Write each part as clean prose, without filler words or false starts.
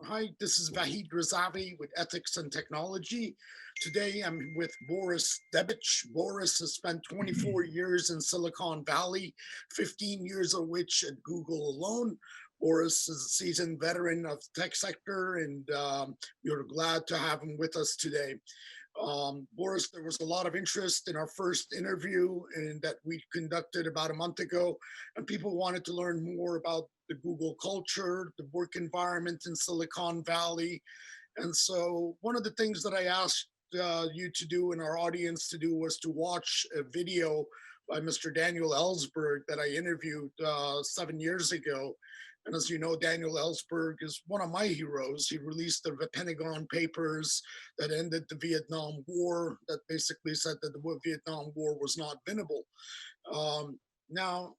Hi, this is Vahid Razavi with Ethics and Technology. Today I'm with Boris Debic. Boris has spent 24 years in Silicon Valley, 15 years of which at Google alone. Boris is a seasoned veteran of the tech sector, and we're glad to have him with us today. Boris, there was a lot of interest in our first interview and that we conducted about a month ago, and people wanted to learn more about the Google culture, the work environment in Silicon Valley. And so one of the things that I asked you to do and our audience to do was to watch a video by Mr. Daniel Ellsberg that I interviewed 7 years ago. And as you know, Daniel Ellsberg is one of my heroes. He released the Pentagon Papers that ended the Vietnam War, that basically said that the Vietnam War was not winnable. Now,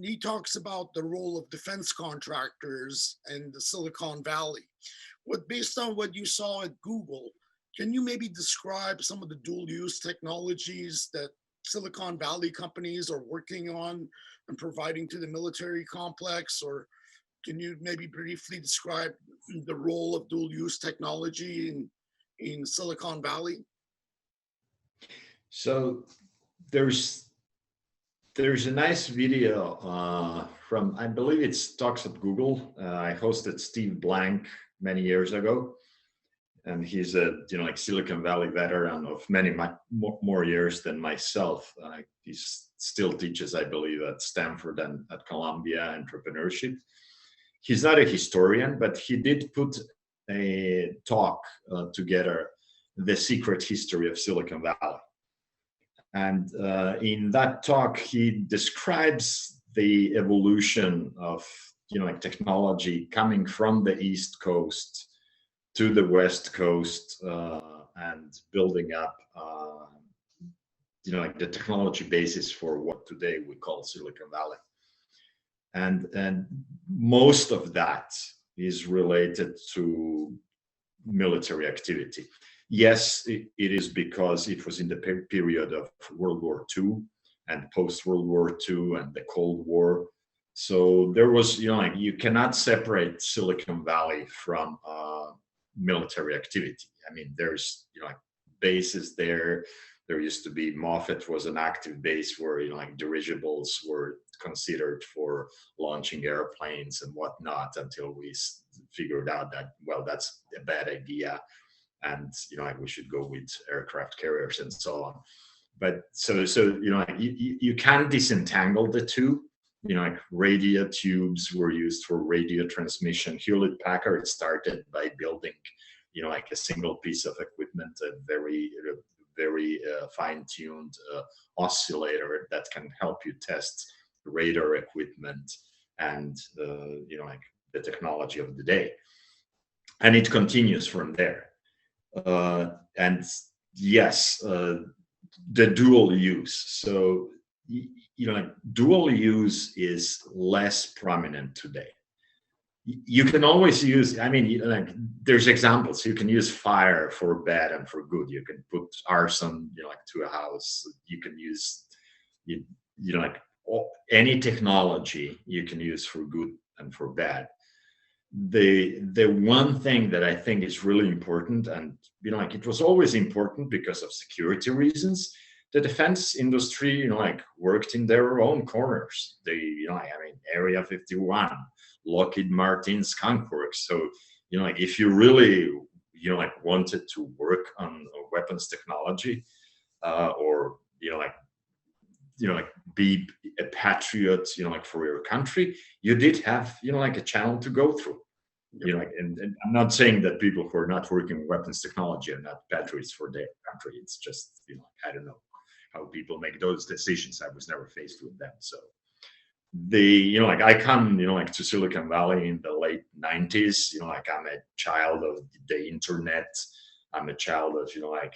he talks about the role of defense contractors in the Silicon Valley. Based on what you saw at Google, can you maybe describe some of the dual use technologies that Silicon Valley companies are working on and providing to the military complex? Or can you maybe briefly describe the role of dual use technology in Silicon Valley? So there's a nice video from, I believe it's Talks at Google. I hosted Steve Blank many years ago, and he's a like Silicon Valley veteran of many more years than myself. He still teaches, I believe, at Stanford and at Columbia entrepreneurship. He's not a historian, but he did put a talk together, The Secret History of Silicon Valley. And in that talk, he describes the evolution of like technology coming from the East Coast to the West Coast and building up like the technology basis for what today we call Silicon Valley. And most of that is related to military activity. Yes, it is because it was in the period of World War II and post-World War II and the Cold War. So there was, like you cannot separate Silicon Valley from military activity. I mean, there's, like bases there. There used to be, Moffett was an active base where, like dirigibles were considered for launching airplanes and whatnot until we figured out that, well, that's a bad idea. And, like we should go with aircraft carriers and so on. But so you can disentangle the two. Like radio tubes were used for radio transmission. Hewlett Packard started by building, like a single piece of equipment, a very fine-tuned oscillator that can help you test radar equipment and like the technology of the day. And it continues from there. And yes, the dual use. So like dual use is less prominent today. You can always use, I mean, like there's examples. You can use fire for bad and for good. You can put arson, like to a house. You can use, like any technology you can use for good and for bad. The one thing that I think is really important, and like it was always important because of security reasons, the defense industry, like worked in their own corners. They, I mean, Area 51, Lockheed Martin, Skunk Works. So, like if you really, like wanted to work on weapons technology, or like be a patriot, like for your country, you did have, like a channel to go through. And I'm not saying that people who are not working with weapons technology are not patriots for their country. It's just, I don't know how people make those decisions. I was never faced with them. So like I come, like to Silicon Valley in the late 90s, like I'm a child of the internet. I'm a child of, like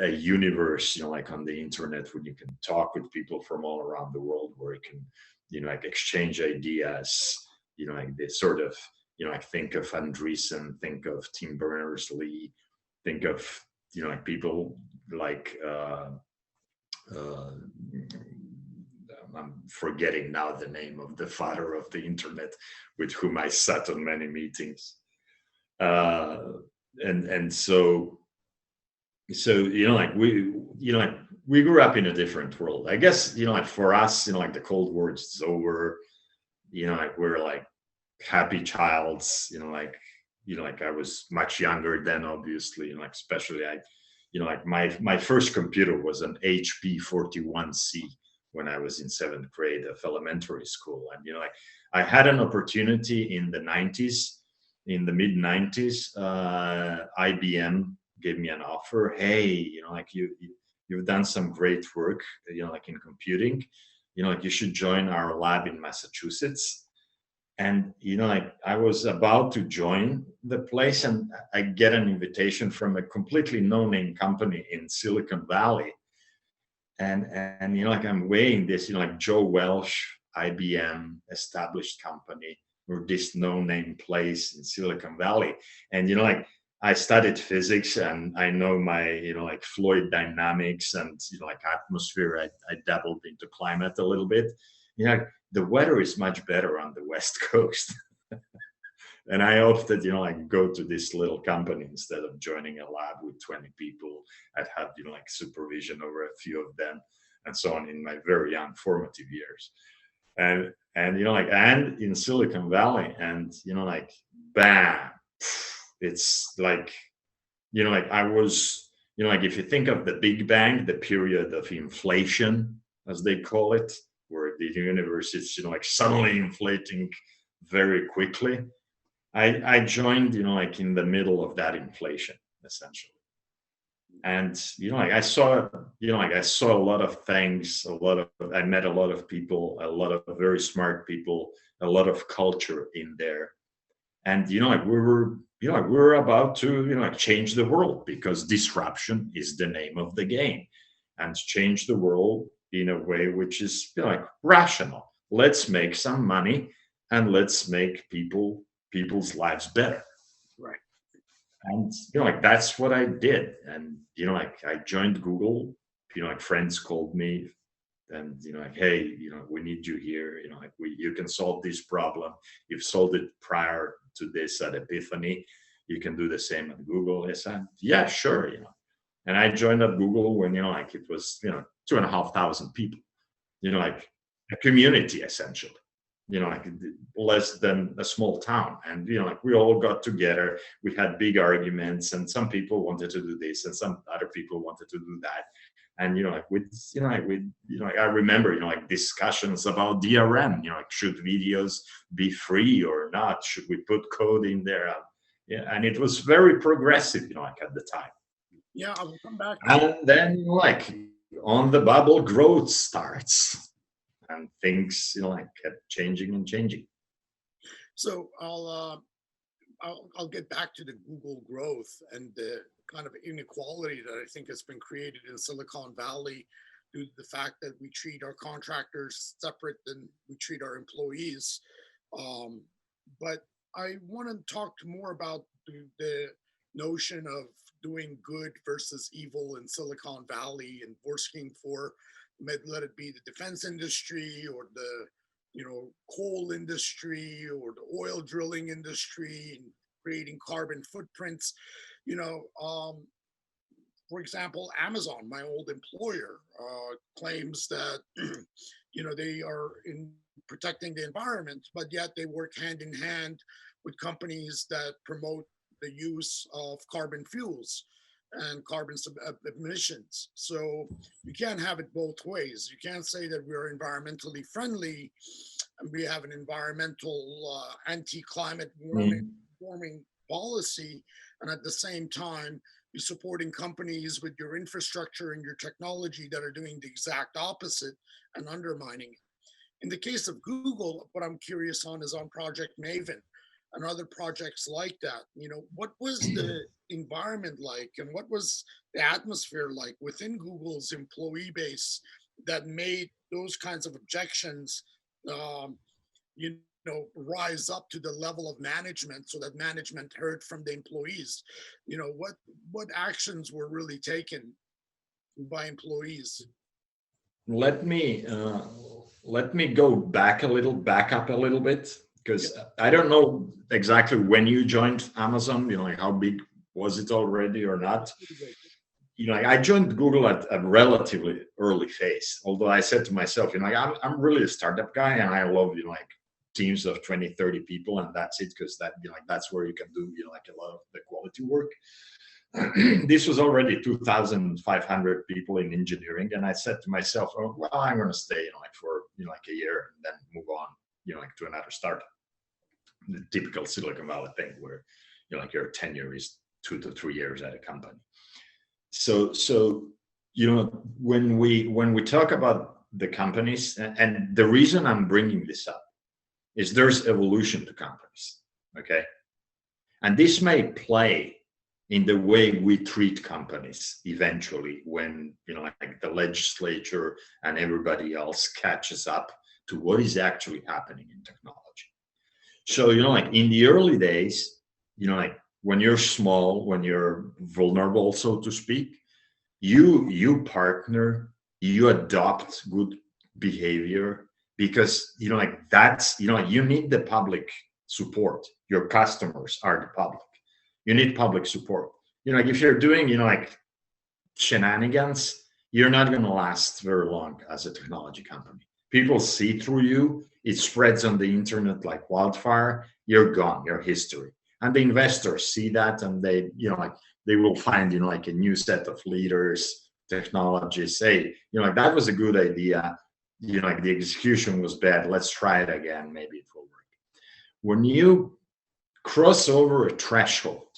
a universe, like on the internet where you can talk with people from all around the world, where you can, like exchange ideas, like this sort of, like think of Andreessen, think of Tim Berners-Lee, think of, like people like, I'm forgetting now the name of the father of the internet with whom I sat on many meetings. uh, and so like we grew up in a different world. I guess like for us, like the Cold War is over. Like we're like happy childs. Like I was much younger then, obviously. Like especially like my first computer was an HP 41C when I was in 7th grade of elementary school, and like I had an opportunity in the 90s, in the mid 90s. IBM gave me an offer. Hey, like you've done some great work, like in computing. Like you should join our lab in Massachusetts. And like I was about to join the place, and I get an invitation from a completely no-name company in Silicon Valley. And like I'm weighing this, like Joe Welsh, IBM, established company, or this no-name place in Silicon Valley. And like I studied physics, and I know my like fluid dynamics and like atmosphere. I dabbled into climate a little bit. The weather is much better on the West Coast. And I opted, like go to this little company instead of joining a lab with 20 people. I'd had, like supervision over a few of them and so on in my very young formative years. And like, and in Silicon Valley, and, like, bam, it's like, like I was, like if you think of the Big Bang, the period of inflation, as they call it, where the universe is, like suddenly inflating very quickly. I joined, like in the middle of that inflation, essentially. And, like I saw, like I saw a lot of things, I met a lot of people, a lot of very smart people, a lot of culture in there. And, like we were about to, like change the world, because disruption is the name of the game, and change the world in a way which is, like rational. Let's make some money and let's make people's lives better. Right. And like that's what I did. And like I joined Google. Like friends called me and like, hey, we need you here. Like you can solve this problem. You've solved it prior to this at Epiphany. You can do the same at Google. I said, yeah, sure. And I joined at Google when like it was 2,500 people. Like a community essentially. Like less than a small town. And, like we all got together, we had big arguments, and some people wanted to do this and some other people wanted to do that. And, like I remember, like discussions about DRM, like should videos be free or not? Should we put code in there? Yeah. And it was very progressive, like at the time. Yeah, I will come back. And then like on the bubble, growth starts. And things, like kept changing and changing. So I'll get back to the Google growth and the kind of inequality that I think has been created in Silicon Valley due to the fact that we treat our contractors separate than we treat our employees. But I want to talk more about the notion of doing good versus evil in Silicon Valley and working for, let it be the defense industry or the coal industry or the oil drilling industry, and creating carbon footprints. For example, Amazon, my old employer, claims that they are in protecting the environment, but yet they work hand in hand with companies that promote the use of carbon fuels and carbon emissions. So you can't have it both ways. You can't say that we're environmentally friendly and we have an environmental anti-climate warming policy, and at the same time you're supporting companies with your infrastructure and your technology that are doing the exact opposite and undermining it. In the case of Google, what I'm curious on is on Project Maven and other projects like that. What was the environment like, and what was the atmosphere like within Google's employee base that made those kinds of objections, rise up to the level of management, so that management heard from the employees? What actions were really taken by employees? Let me go back up a little bit because I don't know exactly when you joined Amazon, like how big was it already or not? I joined Google at a relatively early phase, although I said to myself, I'm really a startup guy and I love, like teams of 20, 30 people, and that's it, because that, that's where you can do, like a lot of the quality work. This was already 2,500 people in engineering, and I said to myself, oh, well, I'm going to stay, for like a year and then move on, like to another startup. The typical Silicon Valley thing, where your tenure is 2 to 3 years at a company. So when we talk about the companies, and the reason I'm bringing this up is there's evolution to companies, okay, and this may play in the way we treat companies eventually, when like the legislature and everybody else catches up to what is actually happening in technology. So like in the early days, like when you're small, when you're vulnerable, so to speak, you partner, you adopt good behavior, because like that's you need the public support. Your customers are the public. You need public support. Like if you're doing like shenanigans, you're not going to last very long as a technology company. People see through you. It spreads on the internet like wildfire. You're gone. You're history. And the investors see that, and they like they will find like a new set of leaders, technologists. Hey, like that was a good idea. Like the execution was bad. Let's try it again. Maybe it will work. When you cross over a threshold,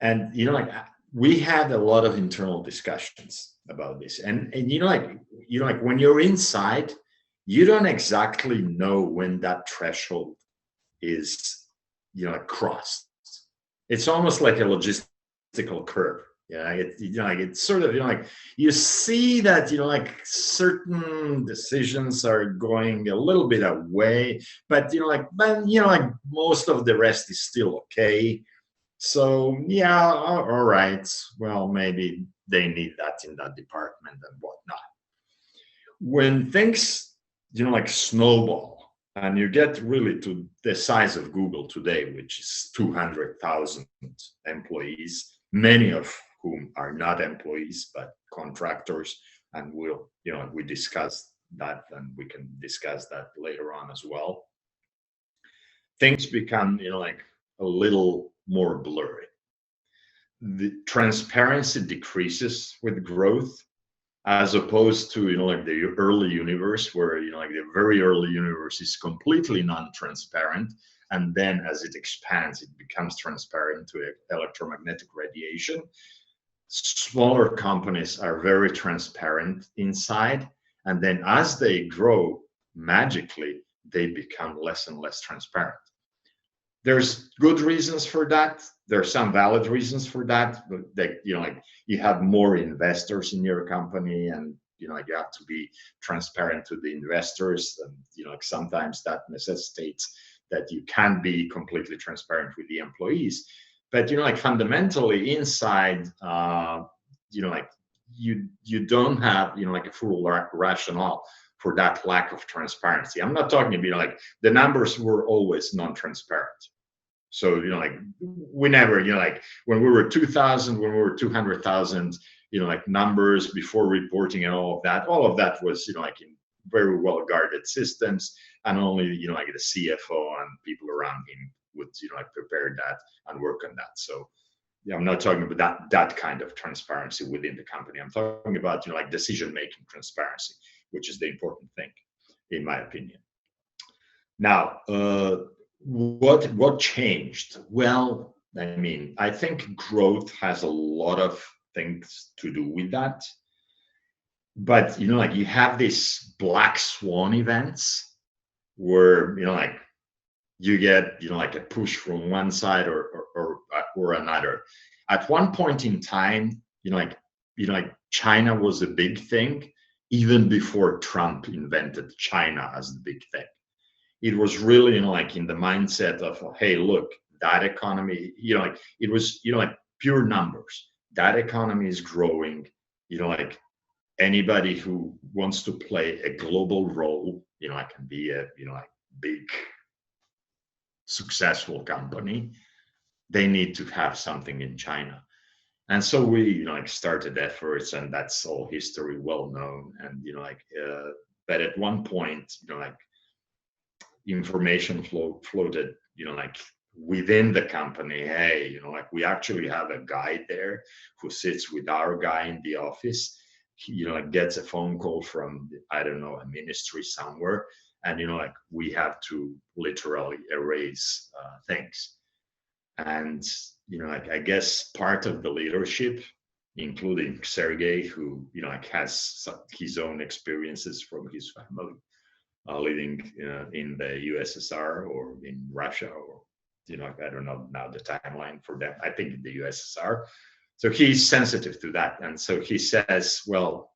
and like we had a lot of internal discussions about this, and like when you're inside, you don't exactly know when that threshold is crossed. It's almost like a logistical curve. It's sort of like you see that like certain decisions are going a little bit away, but like most of the rest is still okay. So yeah, all right, well, maybe they need that in that department and whatnot. When things like snowball, and you get really to the size of Google today, which is 200,000 employees, many of whom are not employees but contractors, and we discussed that, and we can discuss that later on as well. Things become like a little more blurry. The transparency decreases with growth, as opposed to like the early universe, where like the very early universe is completely non-transparent, and then as it expands, it becomes transparent to electromagnetic radiation. Smaller companies are very transparent inside, and then as they grow, magically they become less and less transparent. There's good reasons for that. There are some valid reasons for that, but like you have more investors in your company, and like you have to be transparent to the investors, and like sometimes that necessitates that you can't be completely transparent with the employees. But like fundamentally inside, like you don't have like a full rationale for that lack of transparency. I'm not talking about like the numbers were always non-transparent. So like we never like when we were 2,000, when we were 200,000, like numbers before reporting and all of that was like in very well guarded systems, and only like the CFO and people around him would like prepare that and work on that. So yeah, I'm not talking about that kind of transparency within the company. I'm talking about like decision-making transparency, which is the important thing, in my opinion. Now, what changed? Well, I mean, I think growth has a lot of things to do with that. But like you have these black swan events where like you get like a push from one side or another. At one point in time, like China was a big thing, even before Trump invented China as the big thing. It was really like in the mindset of, hey, look, that economy, like it was like pure numbers. That economy is growing. Like anybody who wants to play a global role, I can be a like big successful company, they need to have something in China. And so we, started efforts, and that's all history, well known. And but at one point, information floated, within the company. Hey, we actually have a guy there who sits with our guy in the office. He, gets a phone call from, I don't know, a ministry somewhere, and we have to literally erase things. And I guess part of the leadership, including Sergey, who has his own experiences from his family living in the USSR or in Russia, or I don't know now the timeline for them. I think in the USSR. So he's sensitive to that, and so he says, well,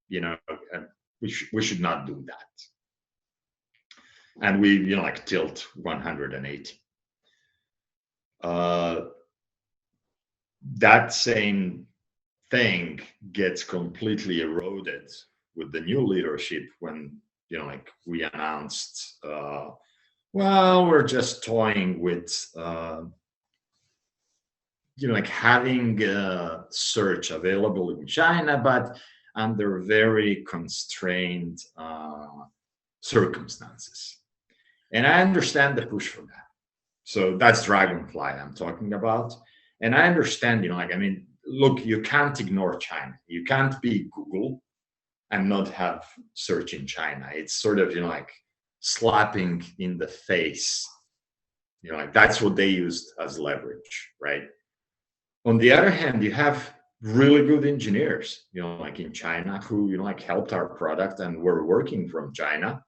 we should not do that. And we tilt 180. That same thing gets completely eroded with the new leadership when we announced, well, we're just toying with having search available in China, but under very constrained circumstances. And I understand the push for that. So that's Dragonfly I'm talking about. And I understand, look, you can't ignore China. You can't be Google and not have search in China. It's sort of, slapping in the face. That's what they used as leverage, right? On the other hand, you have really good engineers, in China who, helped our product and were working from China,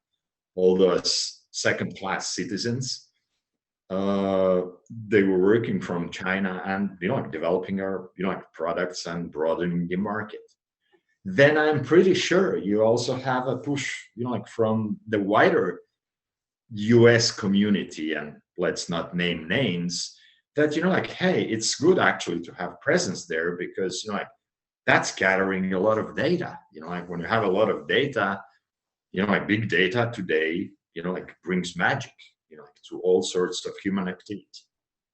all those second-class citizens. They were working from China and developing our products and broadening the market. Then I'm pretty sure you also have a push from the wider US community, and let's not name names, that hey, it's good actually to have presence there, because that's gathering a lot of data. When you have a lot of data, big data today brings magic to all sorts of human activity.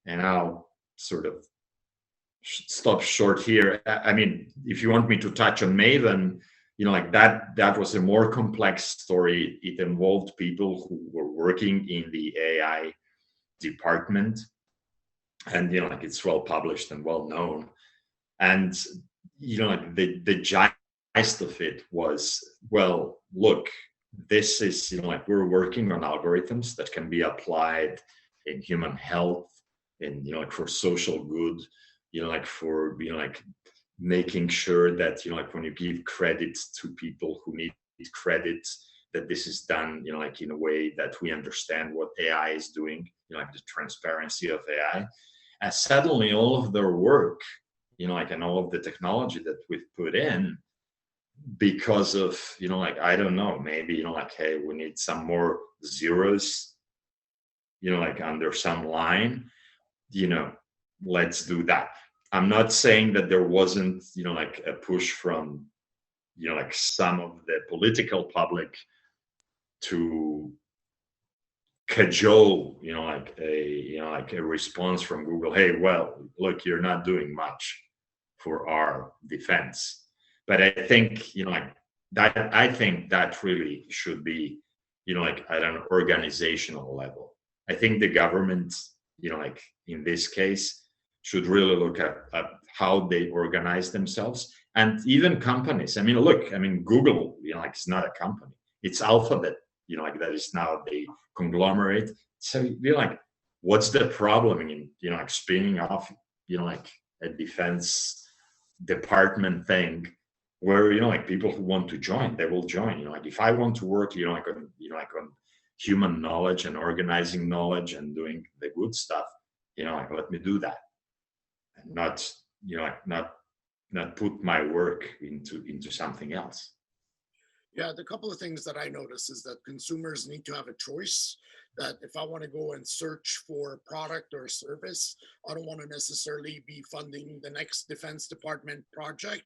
And I'll sort of stop short here. I mean, if you want me to touch on Maven, that was a more complex story. It involved people who were working in the AI department, and it's well published and well known. And the gist of it was, well, look, this is we're working on algorithms that can be applied in human health, in for social good, for making sure that when you give credit to people who need credit, that this is done in a way that we understand what AI is doing, the transparency of AI. And suddenly all of their work, and all of the technology that we've put in, because of I don't know, maybe hey, we need some more zeros under some line, let's do that. I'm not saying that there wasn't a push from some of the political public to cajole a response from Google. Hey, well, look, you're not doing much for our defense. But I think that really should be at an organizational level. I think the government in this case should really look at how they organize themselves, and even companies. Google it's not a company, it's Alphabet, that is now the conglomerate. So what's the problem in spinning off a defense department thing, where people who want to join, they will join. If I want to work on human knowledge and organizing knowledge and doing the good stuff, let me do that, and not put my work into something else. Yeah, the couple of things that I notice is that consumers need to have a choice. That if I want to go and search for a product or a service, I don't want to necessarily be funding the next Defense Department project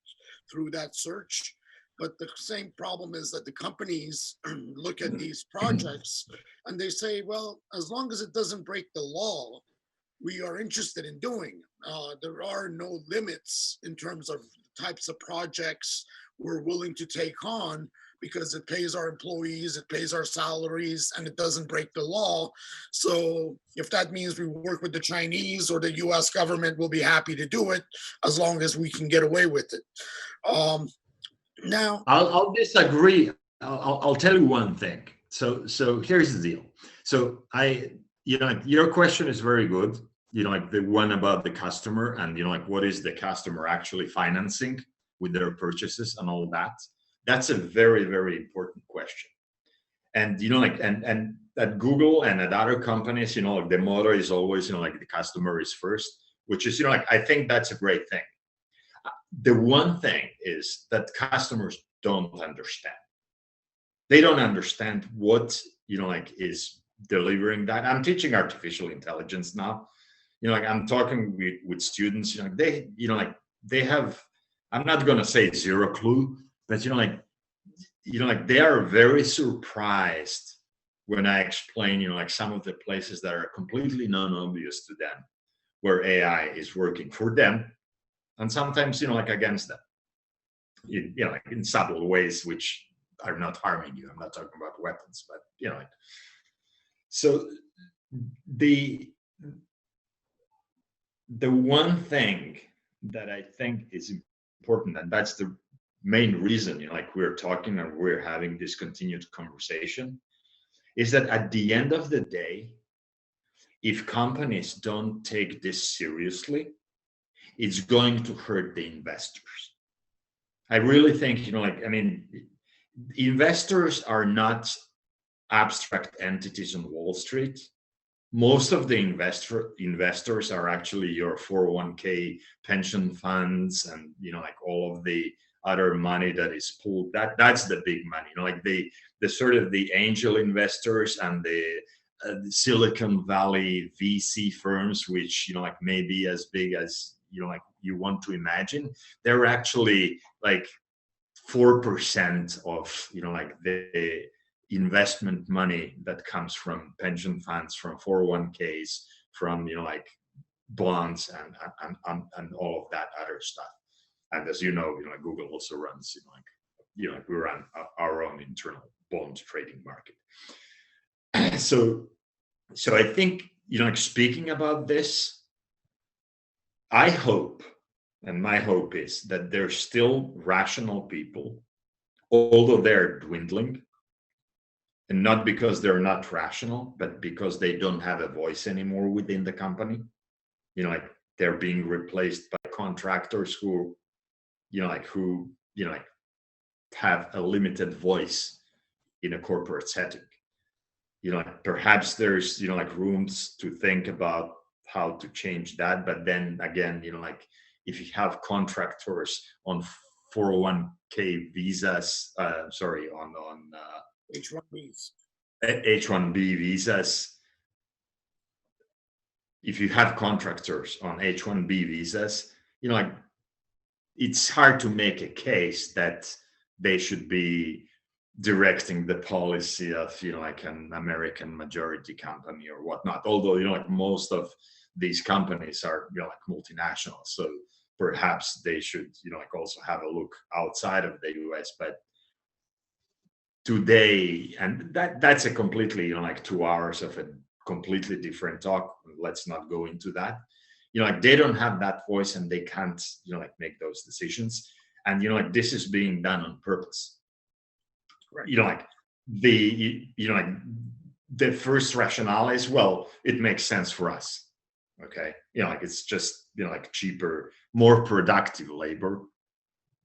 through that search. But the same problem is that the companies look at these projects and they say, well, as long as it doesn't break the law, we are interested in doing. There are no limits in terms of types of projects we're willing to take on because it pays our employees, it pays our salaries, and it doesn't break the law. So if that means we work with the Chinese or the US government, we'll be happy to do it as long as we can get away with it. Now, I'll disagree. I'll tell you one thing. So here's the deal. So your question is very good. Like the one about the customer and like what is the customer actually financing with their purchases and all that. That's a very, very important question. And like and at Google and at other companies, like the motto is always like the customer is first, which is like I think that's a great thing. The one thing is that customers don't understand. They don't understand what like is delivering that. I'm teaching artificial intelligence now. Like I'm talking with students. They have. I'm not gonna say zero clue, but like they are very surprised when I explain like some of the places that are completely non-obvious to them, where AI is working for them, and sometimes like against them. Like in subtle ways which are not harming you. I'm not talking about weapons, but like so the one thing that I think is important, and that's the main reason like we're talking and we're having this continued conversation, is that at the end of the day, if companies don't take this seriously, it's going to hurt the investors. I really think investors are not abstract entities on Wall Street. Most of the investors are actually your 401k pension funds and like all of the other money that is pulled. That's the big money. Like the sort of the angel investors and the Silicon Valley VC firms, which like may be as big as like you want to imagine. They're actually like 4% of like the investment money that comes from pension funds, from 401ks, from like bonds and all of that other stuff. And as you know, Google also runs we run our own internal bond trading market. So I think like speaking about this, I hope, and my hope is that there's still rational people, although they're dwindling. And not because they're not rational, but because they don't have a voice anymore within the company. Like they're being replaced by contractors who have a limited voice in a corporate setting. Perhaps there's like rooms to think about how to change that. But then again, like if you have contractors on 401k visas, on H1Bs. H1B visas. If you have contractors on H1B visas, like it's hard to make a case that they should be directing the policy of like an American majority company or whatnot. Although like most of these companies are like multinational, so perhaps they should like also have a look outside of the US. But today, and that's a completely like 2 hours of a completely different talk. Let's not go into that. Like they don't have that voice and they can't like make those decisions. And like this is being done on purpose. Right. Like like the first rationale is, well, it makes sense for us. Okay, like it's just like cheaper, more productive labor.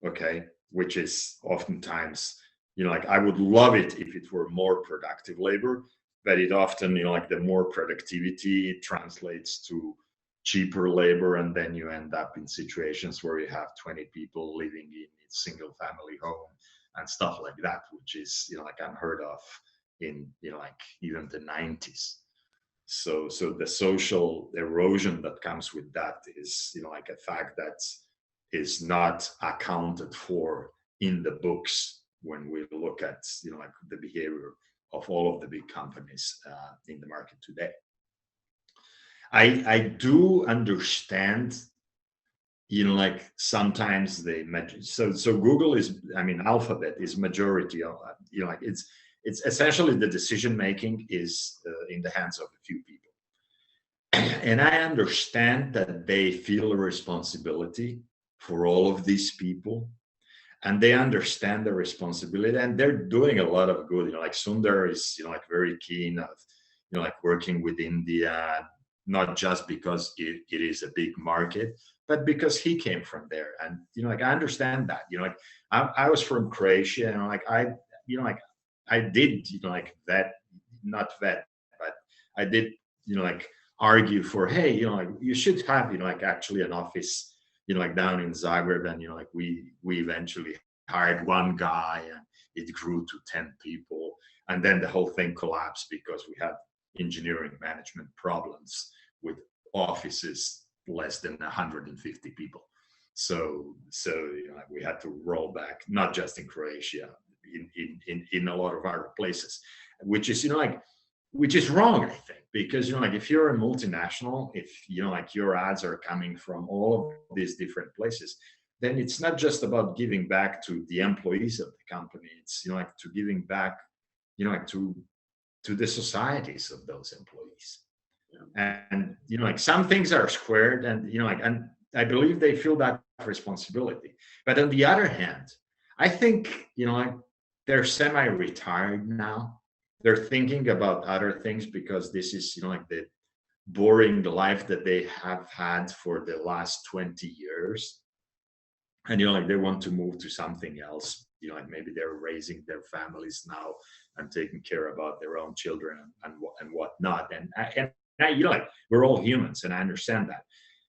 Okay, which is oftentimes like I would love it if it were more productive labor, but it often like the more productivity, it translates to cheaper labor, and then you end up in situations where you have 20 people living in a single family home and stuff like that, which is like unheard of in like even the 90s. So the social erosion that comes with that is like a fact that is not accounted for in the books when we look at, like the behavior of all of the big companies in the market today. I do understand, like sometimes they so Google is, Alphabet is majority of, like it's essentially the decision making is in the hands of a few people. And I understand that they feel a responsibility for all of these people, and they understand the responsibility, and they're doing a lot of good. Like Sundar is, like very keen of, like working with India, not just because it is a big market, but because he came from there. And, like I understand that, like I was from Croatia, and like I did, like not vet, but I did, like argue for, hey, like you should have, like actually an office, like down in Zagreb. And, like we eventually hired one guy, and it grew to 10 people. And then the whole thing collapsed because we had engineering management problems with offices less than 150 people. So we had to roll back, not just in Croatia, in a lot of other places, which is, which is wrong, I think, because, like if you're a multinational, if, like your ads are coming from all of these different places, then it's not just about giving back to the employees of the company. It's, like to giving back, like to the societies of those employees. And, like some things are squared, and, like, and I believe they feel that responsibility. But on the other hand, I think, like they're semi-retired now. They're thinking about other things because this is, like the boring life that they have had for the last 20 years. And, like they want to move to something else. Like maybe they're raising their families now and taking care about their own children and whatnot. And like we're all humans, and I understand that.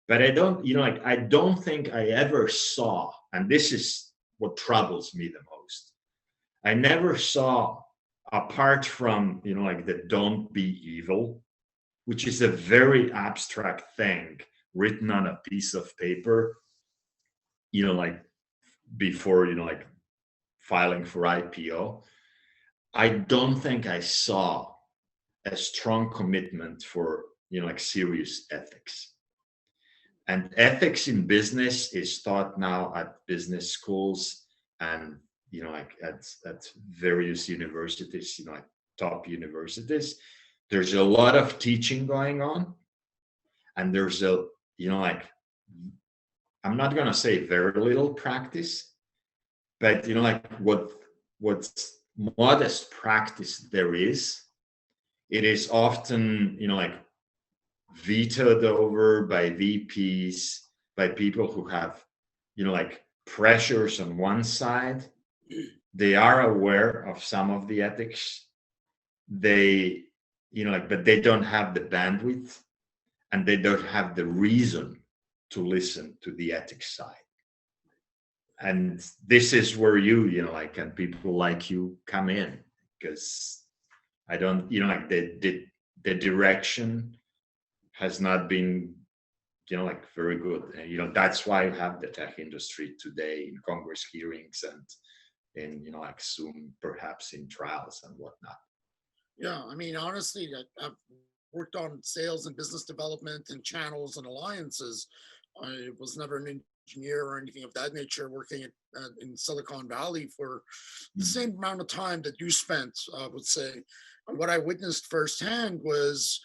But I don't, like I don't think I ever saw, and this is what troubles me the most, I never saw, apart from, like the don't be evil, which is a very abstract thing written on a piece of paper, like before, like filing for IPO, I don't think I saw a strong commitment for, like serious ethics. And ethics in business is taught now at business schools and, like at various universities, like top universities. There's a lot of teaching going on, and there's a, like, I'm not going to say very little practice, but, like what's modest practice there is, it is often, like vetoed over by VPs, by people who have, like pressures on one side. They are aware of some of the ethics. They, like, but they don't have the bandwidth, and they don't have the reason to listen to the ethics side. And this is where you, like, and people like you come in, because I don't, like the direction has not been, like very good. And, that's why you have the tech industry today in Congress hearings and in, like soon perhaps in trials and whatnot. Yeah, honestly, I've worked on sales and business development and channels and alliances. I was never an engineer or anything of that nature working in Silicon Valley for the same amount of time that you spent, I would say. And what I witnessed firsthand was,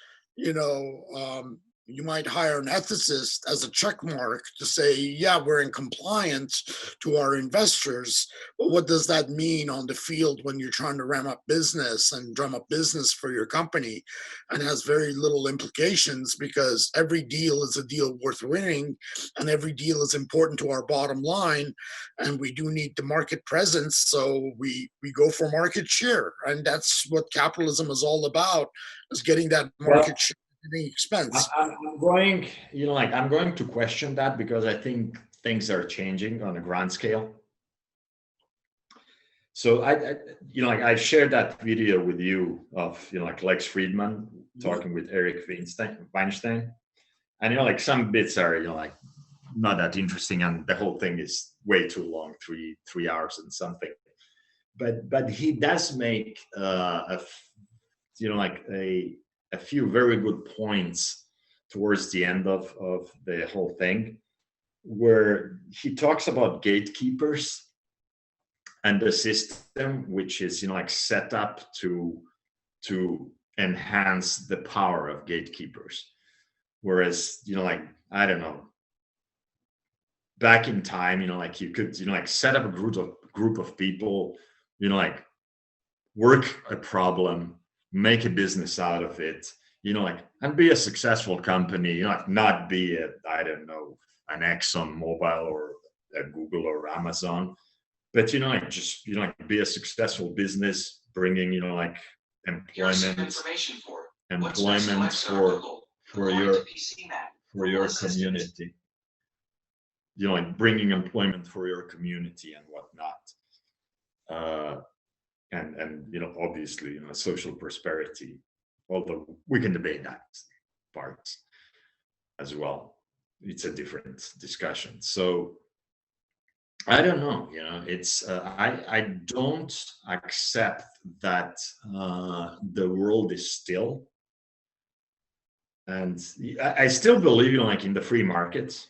you might hire an ethicist as a check mark to say, yeah, we're in compliance to our investors. But what does that mean on the field when you're trying to ram up business and drum up business for your company? And it has very little implications, because every deal is a deal worth winning, and every deal is important to our bottom line. And we do need the market presence. So we go for market share. And that's what capitalism is all about, is getting that market share at any expense. I'm going, like I'm going to question that, because I think things are changing on a grand scale. So I like I shared that video with you of, like Lex Friedman talking with Eric Weinstein, and, like some bits are, like not that interesting, and the whole thing is way too long, three hours and something. But he does make like a few very good points towards the end of the whole thing, where he talks about gatekeepers and the system which is like set up to enhance the power of gatekeepers. Whereas like, I don't know, back in time, like you could like set up a group of people, like work a problem, make a business out of it, like, and be a successful company, like not be I don't know, an Exxon Mobil or a Google or Amazon, but like just like be a successful business, bringing like employment for your community, like bringing employment for your community and whatnot, and obviously social prosperity, although we can debate that part as well. It's a different discussion. So I don't know, it's I don't accept that the world is still, and I still believe like in the free market.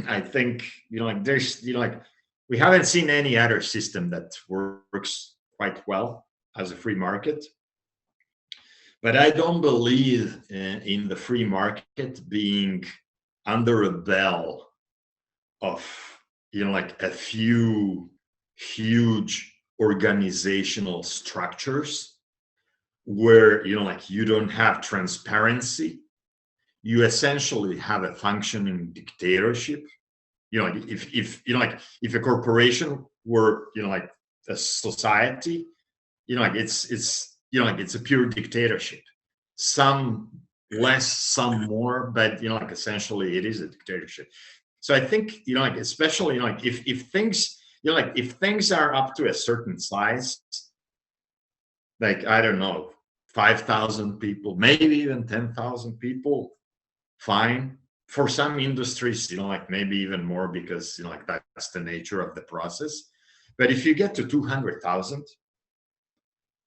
I think like there's like we haven't seen any other system that works quite well as a free market, but I don't believe in the free market being under a bell of like a few huge organizational structures where like you don't have transparency. You essentially have a functioning dictatorship. Like if like if a corporation were like a society, like it's like it's a pure dictatorship. Some less, some more, but like essentially it is a dictatorship. So I think like especially like if things like if things are up to a certain size, like I don't know, 5,000 people, maybe even 10,000 people, fine. For some industries, like maybe even more, because like that's the nature of the process. But if you get to 200,000,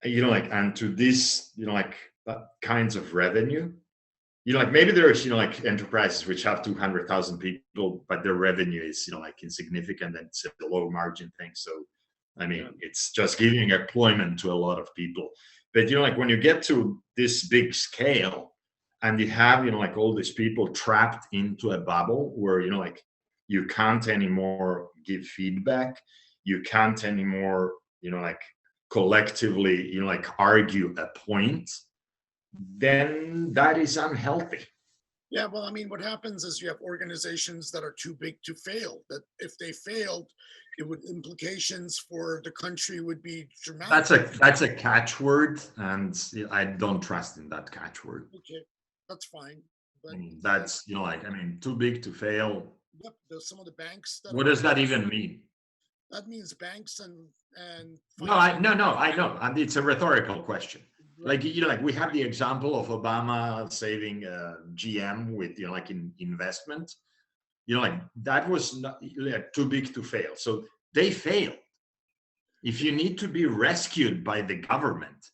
like, and to this, like kinds of revenue, like maybe there's like enterprises which have 200,000 people, but their revenue is like insignificant, and it's a low margin thing. So I mean, it's just giving employment to a lot of people. But like when you get to this big scale, and you have like all these people trapped into a bubble where like you can't anymore give feedback, you can't anymore like collectively like argue a point, then that is unhealthy. Yeah, well, I mean, what happens is you have organizations that are too big to fail, that if they failed, it would implications for the country would be dramatic. That's a catchword, and I don't trust in that catchword. Okay, that's fine. But that's like, I mean, too big to fail. Yep, there's some of the banks that what does that even mean? That means banks and no, I know, and it's a rhetorical question. Like like we have the example of Obama saving GM with like in investment. Like that was not, like, too big to fail. So they failed. If you need to be rescued by the government,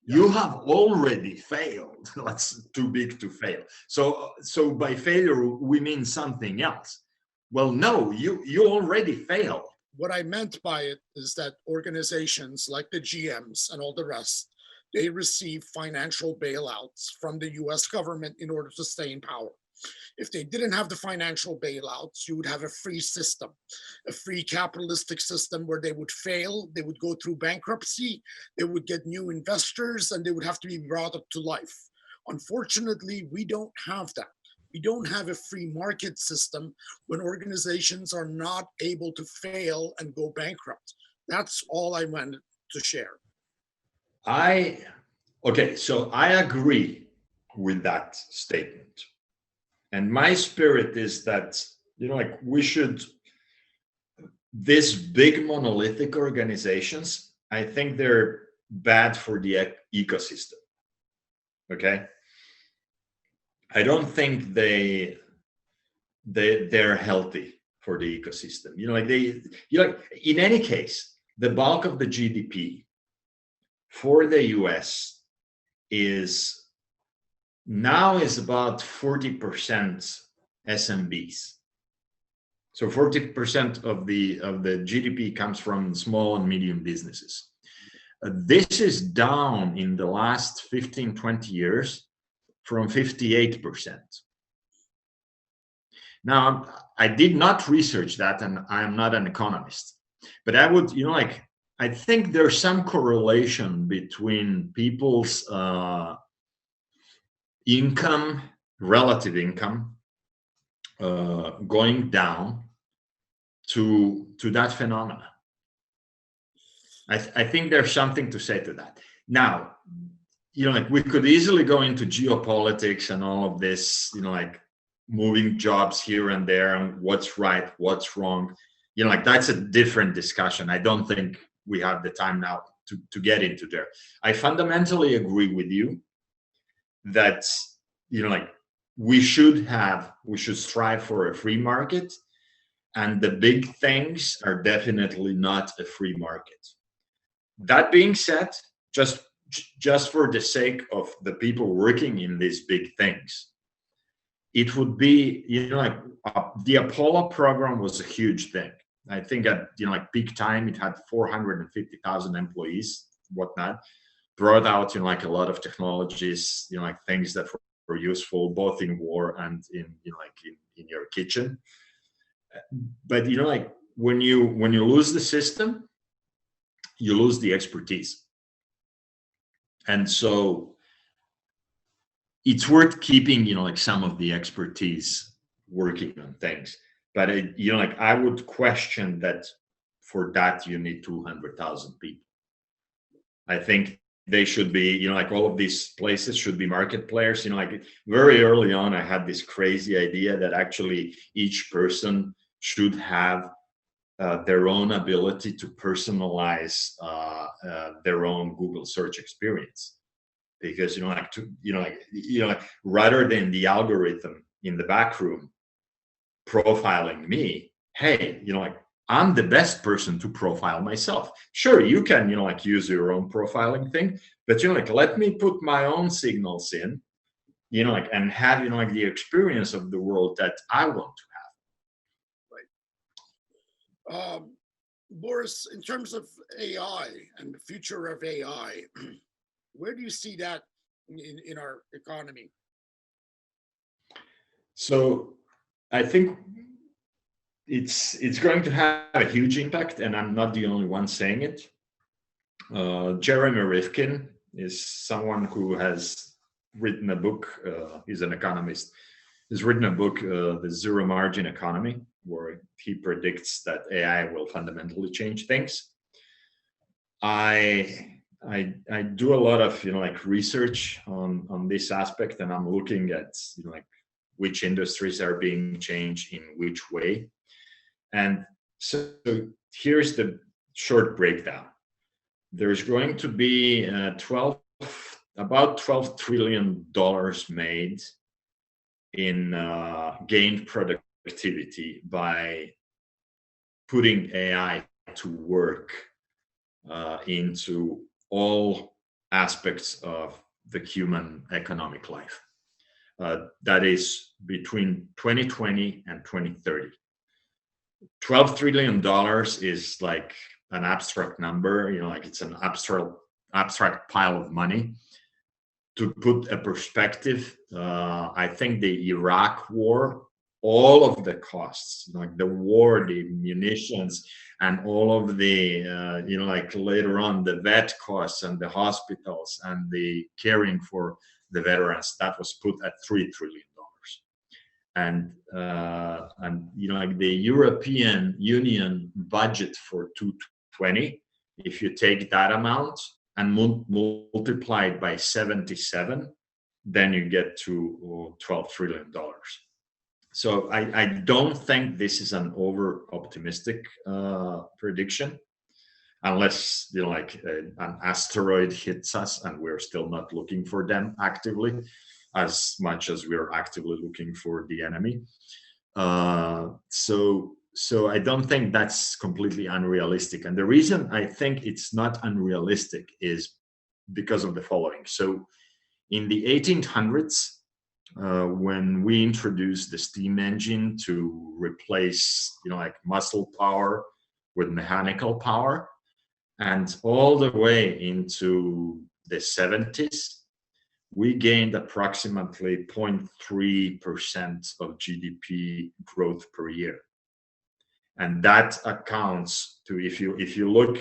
you have already failed. That's too big to fail. So by failure we mean something else. Well, no, you already failed. What I meant by it is that organizations like the GMs and all the rest, they receive financial bailouts from the US government in order to stay in power. If they didn't have the financial bailouts, you would have a free system, a free capitalistic system where they would fail, they would go through bankruptcy, they would get new investors, and they would have to be brought up to life. Unfortunately, we don't have that. We don't have a free market system when organizations are not able to fail and go bankrupt. That's all I wanted to share. Okay, so I agree with that statement. And my spirit is that, like we should, these big monolithic organizations, I think they're bad for the ecosystem. Okay. I don't think they they're healthy for the ecosystem. In any case, the bulk of the GDP for the US is about 40% SMBs. So 40% of the GDP comes from small and medium businesses. This is down in the last 15, 20 years from 58%. Now, I did not research that, and I am not an economist, but I would, I think there's some correlation between people's income, relative income, going down to that phenomena. I think there's something to say to that. Now, we could easily go into geopolitics and all of this, moving jobs here and there and what's right, what's wrong. That's a different discussion. I don't think we have the time now to get into there. I fundamentally agree with you that, we should strive for a free market, and the big things are definitely not a free market. That being said, just for the sake of the people working in these big things, it would be, the Apollo program was a huge thing. I think at, peak time, it had 450,000 employees, whatnot, brought out, a lot of technologies, things that were useful both in war and in your kitchen. But, when you lose the system, you lose the expertise. And so it's worth keeping, some of the expertise working on things. But, I would question that for that, you need 200,000 people. I think they should be, all of these places should be market players. Very early on, I had this crazy idea that actually each person should have their own ability to personalize their own Google search experience. Because rather than the algorithm in the back room profiling me, hey, I'm the best person to profile myself. Sure, you can use your own profiling thing, but let me put my own signals in, and have the experience of the world that I want to have. Right. Boris, in terms of AI and the future of AI, where do you see that in our economy? So I think it's going to have a huge impact, and I'm not the only one saying it. Jeremy Rifkin is someone who has written a book. He's an economist. He's written a book, The Zero Margin Economy, where he predicts that AI will fundamentally change things. I do a lot of research on this aspect, and I'm looking at which industries are being changed in which way. And so here's the short breakdown. There's going to be about $12 trillion made in gained productivity by putting AI to work into all aspects of the human economic life. That is between 2020 and 2030. $12 trillion is like an abstract number, it's an abstract pile of money. To put a perspective, I think the Iraq war, all of the costs, the war, the munitions, and all of the, later on, the vet costs and the hospitals and the caring for the veterans, that was put at $3 trillion. And the European Union budget for 2020, if you take that amount and multiply it by 77, then you get to $12 trillion. So I don't think this is an over-optimistic prediction, unless an asteroid hits us and we're still not looking for them actively, as much as we're actively looking for the enemy. So I don't think that's completely unrealistic. And the reason I think it's not unrealistic is because of the following. So in the 1800s, when we introduced the steam engine to replace, like muscle power with mechanical power, and all the way into the 70s, we gained approximately 0.3% of GDP growth per year. And that accounts to, if you look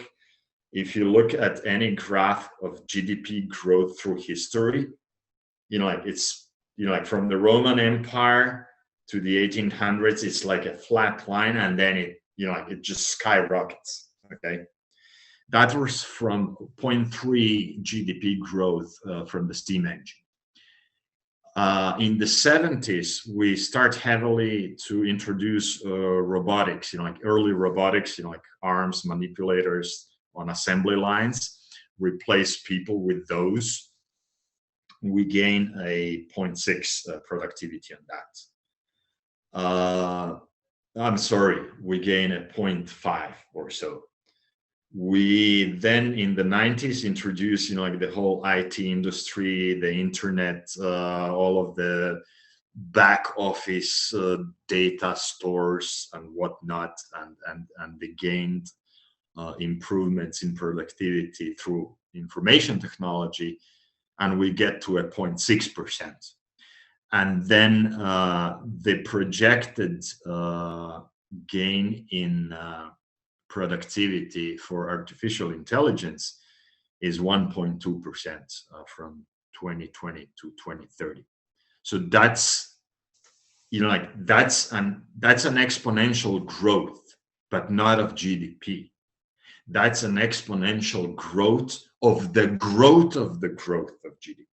at any graph of GDP growth through history, it's, like from the Roman Empire to the 1800s, it's like a flat line, and then it just skyrockets. Okay, that was from 0.3 GDP growth from the steam engine. In the 70s, we start heavily to introduce robotics, like early robotics, like arms manipulators on assembly lines, replace people with those. We gain a 0.6 productivity on that. I'm sorry, we gain a 0.5 or so. We then in the 90s introduced, like the whole IT industry, the internet, all of the back office data stores and whatnot, and they gained improvements in productivity through information technology, and we get to a 0.6%. And then the projected gain in productivity for artificial intelligence is 1.2% from 2020 to 2030. So that's, that's an exponential growth, but not of GDP. That's an exponential growth of the growth of the growth of GDP.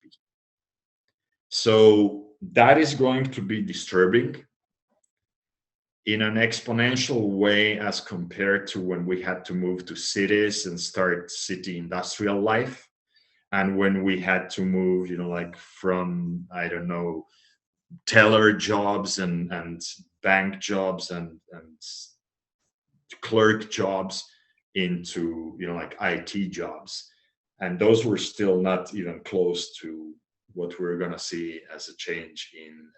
So that is going to be disturbing in an exponential way as compared to when we had to move to cities and start city industrial life, and when we had to move, like from, I don't know, teller jobs and bank jobs and clerk jobs into, like IT jobs. And those were still not even close to what we're going to see as a change in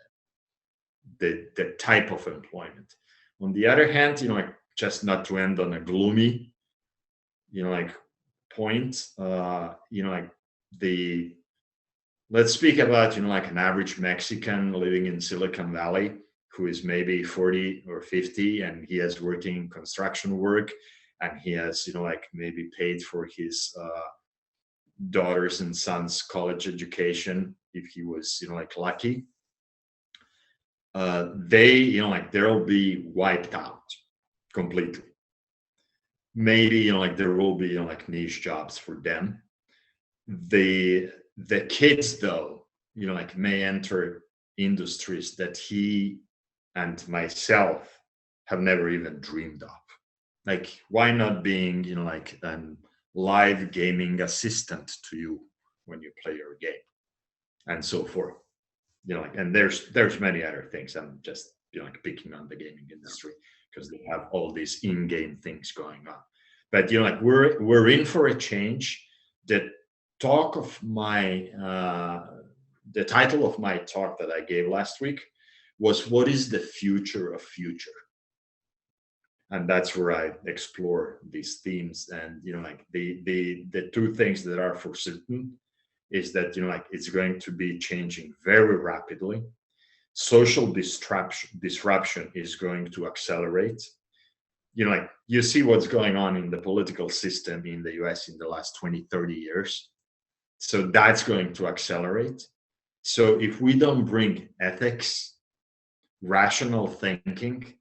the type of employment. On the other hand, like, just not to end on a gloomy, like point, like let's speak about, like an average Mexican living in Silicon Valley who is maybe 40 or 50, and he has working construction work, and he has, like maybe paid for his daughters and sons' college education if he was, like lucky. They, like they'll be wiped out completely. Maybe, like there will be, like niche jobs for them. The kids, though, like may enter industries that he and myself have never even dreamed of. Like, why not being, like an live gaming assistant to you when you play your game, and so forth. Like, and there's many other things. I'm just, like picking on the gaming industry because they have all these in-game things going on. But, like we're in for a change. The talk of my the title of my talk that I gave last week was "What is the future of future?" And that's where I explore these themes. And, like the two things that are for certain is that, like it's going to be changing very rapidly. Social disruption is going to accelerate. Like you see what's going on in the political system in the US in the last 20, 30 years. So that's going to accelerate. So if we don't bring ethics, rational thinking,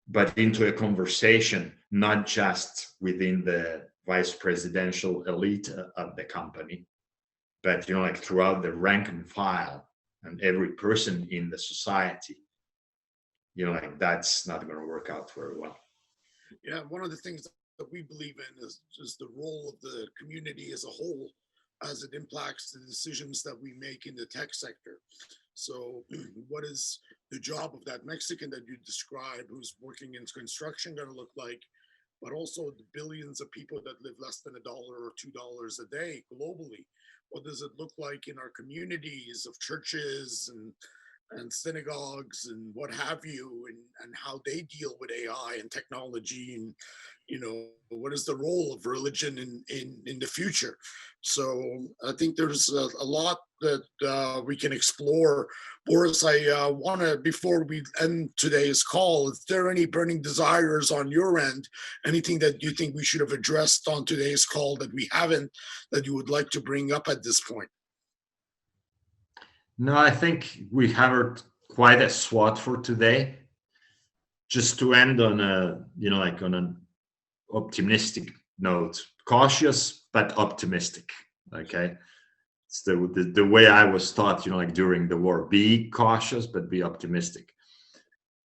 but into a conversation, not just within the vice presidential elite of the company, but, like throughout the rank and file and every person in the society, like that's not going to work out very well. Yeah, one of the things that we believe in is just the role of the community as a whole as it impacts the decisions that we make in the tech sector. So what is the job of that Mexican that you describe who's working in construction going to look like? But also the billions of people that live less than $1 or $2 a day globally. What does it look like in our communities of churches and synagogues and what have you, and how they deal with AI and technology, and what is the role of religion in the future? So I think there's a lot that we can explore. Boris, I want to, before we end today's call, is there any burning desires on your end, anything that you think we should have addressed on today's call that we haven't, that you would like to bring up at this point? No, I think we covered quite a SWOT for today. Just to end on a, like on an optimistic note, cautious but optimistic. Okay, it's the way I was taught, like during the war: be cautious but be optimistic.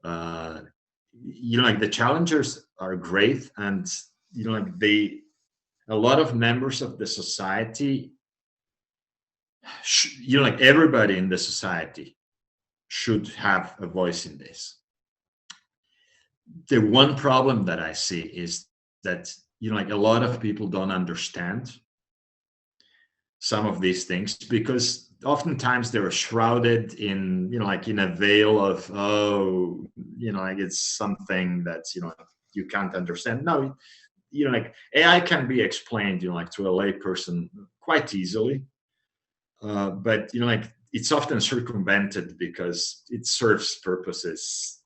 Like the challengers are great, and like a lot of members of the society, like everybody in the society should have a voice in this. The one problem that I see is that, like a lot of people don't understand some of these things, because oftentimes they're shrouded in, like in a veil of, like it's something that, you can't understand. No, like AI can be explained, like to a layperson quite easily. But like it's often circumvented because it serves purposes,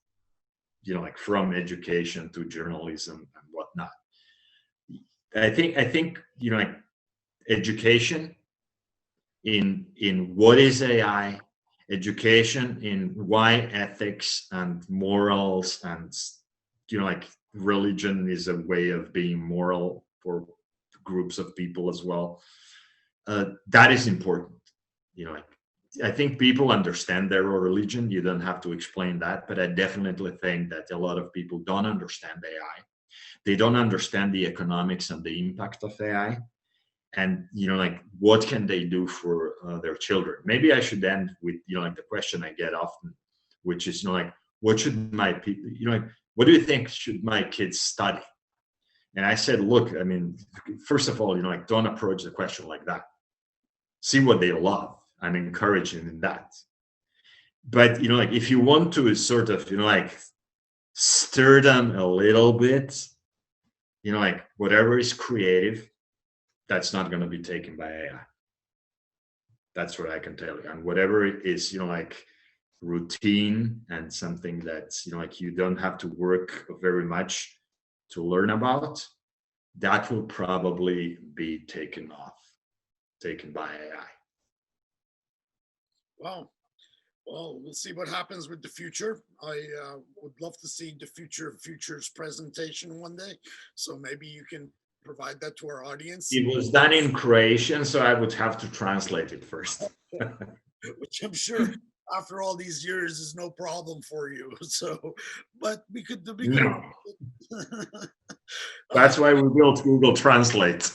like from education to journalism and whatnot. I think like education in what is AI, education in why ethics and morals and like religion is a way of being moral for groups of people as well. That is important. I think people understand their religion. You don't have to explain that, but I definitely think that a lot of people don't understand AI. They don't understand the economics and the impact of AI, and like what can they do for their children. Maybe I should end with like the question I get often, which is like, what should my people, like, what do you think should my kids study? And I said, look, I mean, first of all, like don't approach the question like that. See what they love. I'm encouraging in that. But like if you want to sort of like stir them a little bit, like whatever is creative, that's not going to be taken by AI. That's what I can tell you. And whatever it is, like routine and something that's like you don't have to work very much to learn about, that will probably be taken by AI. Wow. Well, we'll see what happens with the future. I would love to see the future's presentation one day. So maybe you can provide that to our audience. It was done in Croatian, so I would have to translate it first. Which I'm sure after all these years is no problem for you. So, but we could. No. That's why we built Google Translate.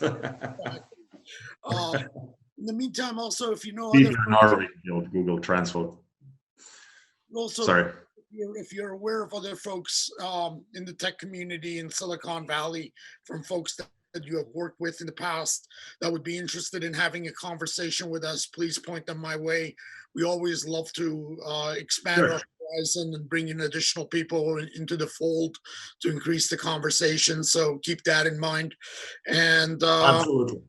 In the meantime, also, if you know Steve Norway built Google Translate. Also, sorry. If you're aware of other folks in the tech community in Silicon Valley, from folks that you have worked with in the past that would be interested in having a conversation with us, please point them my way. We always love to expand our horizon and bring in additional people into the fold to increase the conversation. So keep that in mind. And absolutely.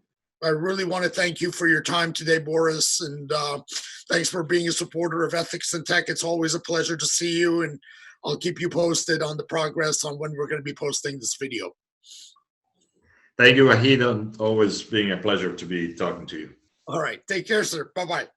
I really want to thank you for your time today, Boris, and thanks for being a supporter of ethics and tech. It's always a pleasure to see you, and I'll keep you posted on the progress on when we're going to be posting this video. Thank you, Vahid. Always being a pleasure to be talking to you. All right. Take care, sir. Bye-bye.